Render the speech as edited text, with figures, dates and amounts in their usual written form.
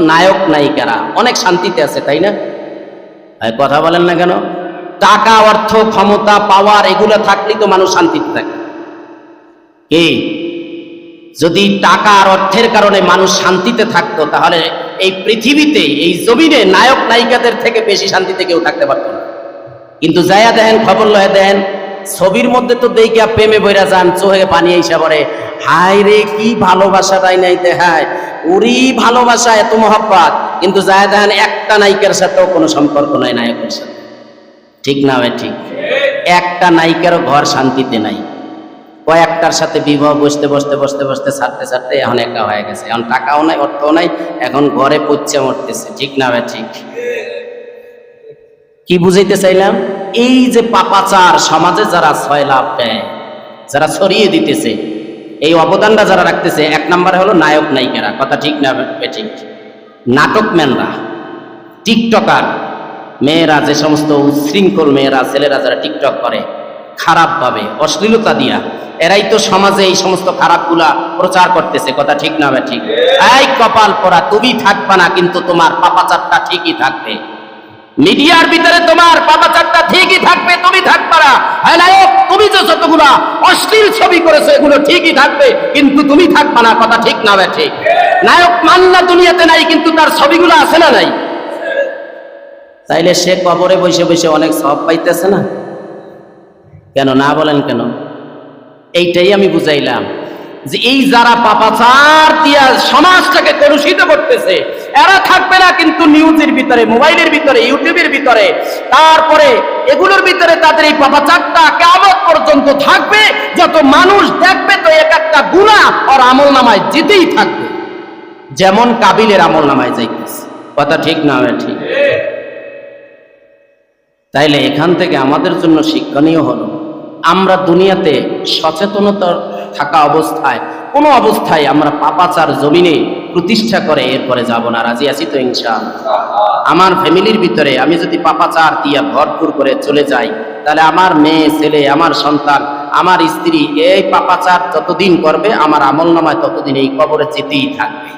নায়ক নায়িকারা অনেক শান্তিতে আছে, তাই না? কথা বলেন না কেন? টাকা, অর্থ, ক্ষমতা, পাওয়ার এগুলো থাকলেই তো মানুষ শান্তিতে থাকে। কি যদি টাকা আর অর্থের কারণে মানুষ শান্তিতে থাকতো, তাহলে এই পৃথিবীতে, এই জমিনে নায়ক নায়িকাদের থেকে বেশি শান্তিতে কেউ থাকতে পারতো না। কিন্তু যায়া দেখেন, খবর লয়ে দেন, ছবির মধ্যে তো দেখিয়া প্রেমে বইরা যান, চোখে পানি আইসা পড়ে, হায় রে কি ভালোবাসাটাই নাই দেখায়, ওরই ভালোবাসা, এত মহব্বত। কিন্তু যায়া দেখেন একটা নায়িকার সাথেও কোনো সম্পর্ক নাই নায়কের সাথে। ঠিক না ভাই? ঠিক। একটা নায়িকারও ঘর শান্তিতে নাই। কয়েকটার সাথে বিবাহ বসতে বসতে বসতে বসতে ছাড়তে ছাড়তে এখন একা হয়ে গেছে। এখন টাকাও নাই, অর্থও নাই, এখন ঘরে পচে মরতেছে। ঠিক না ভাই? ঠিক। কি বুঝাইতে চাইলাম? এই যে পাপাচার সমাজে যারা ছয়লাভ দেয়, যারা ছড়িয়ে দিতেছে, এই অবদানটা যারা রাখতেছে, এক নম্বরে হলো নায়ক নায়িকারা। কথা ঠিক না ভাই? ঠিক। নাটকম্যানরা, টিকটকার মেয়েরা, যে সমস্ত উচ্ছৃঙ্খল মেয়েরা, ছেলেরা যারা টিকটক করে খারাপভাবে, অশ্লীলতা দিয়া, এরাই তো সমাজে এই সমস্ত খারাপগুলা প্রচার করতেছে। কথা ঠিক না ভাই? ঠিক। এই কপাল পরা, তুমি থাকবা না, কিন্তু তোমার পাপাচারটা ঠিকই থাকবে। মিডিয়ার ভিতরে তোমার পাপাচারটা ঠিকই থাকবে, তুমি থাকবা না। হ্যাঁ নায়ক, তুমি যে যতগুলা অশ্লীল ছবি করেছো এগুলো ঠিকই থাকবে, কিন্তু তুমি থাকবা না। কথা ঠিক না ভাই? ঠিক। নায়ক মান্না দুনিয়াতে নাই, কিন্তু তার ছবিগুলো আছে না নাই? তাইলে সে কবরে বসে বসে অনেক সওয়াব পাইতেছে না? কেন না বলেন কেন? এইটাই আমি বুঝাইলাম যে এই যারা পাপাচার দিয়া সমাজটাকে কলুষিত করতেছে, এরা থাকবে না, কিন্তু নিউজের ভিতরে, মোবাইলের ভিতরে, ইউটিউবের ভিতরে, তারপরে এগুলোর ভিতরে তাদের এই পাপাচারটা কিয়ামত পর্যন্ত থাকবে। যত মানুষ দেখবে তো এক একটা গুনাহ আর আমল নামায় যেতেই থাকবে, যেমন কাবিলের আমল নামায় যাইতেছে। কথা ঠিক না ভাই? ঠিক। তাইলে এখান থেকে আমাদের জন্য শিক্ষণীয় হলো, আমরা দুনিয়াতে সচেতনতা থাকা অবস্থায় কোনো অবস্থায় আমরা পাপাচার জমিনে প্রতিষ্ঠা করে এরপরে যাব না। রাজি আছি তো ইনশাআল্লাহ? আমার ফ্যামিলির ভিতরে আমি যদি পাপাচার দিয়া ভরপুর করে চলে যাই, তাহলে আমার মেয়ে ছেলে, আমার সন্তান, আমার স্ত্রী এই পাপাচার যতদিন করবে, আমার আমলনামায় ততদিন এই কবরে যেতেই থাকবে।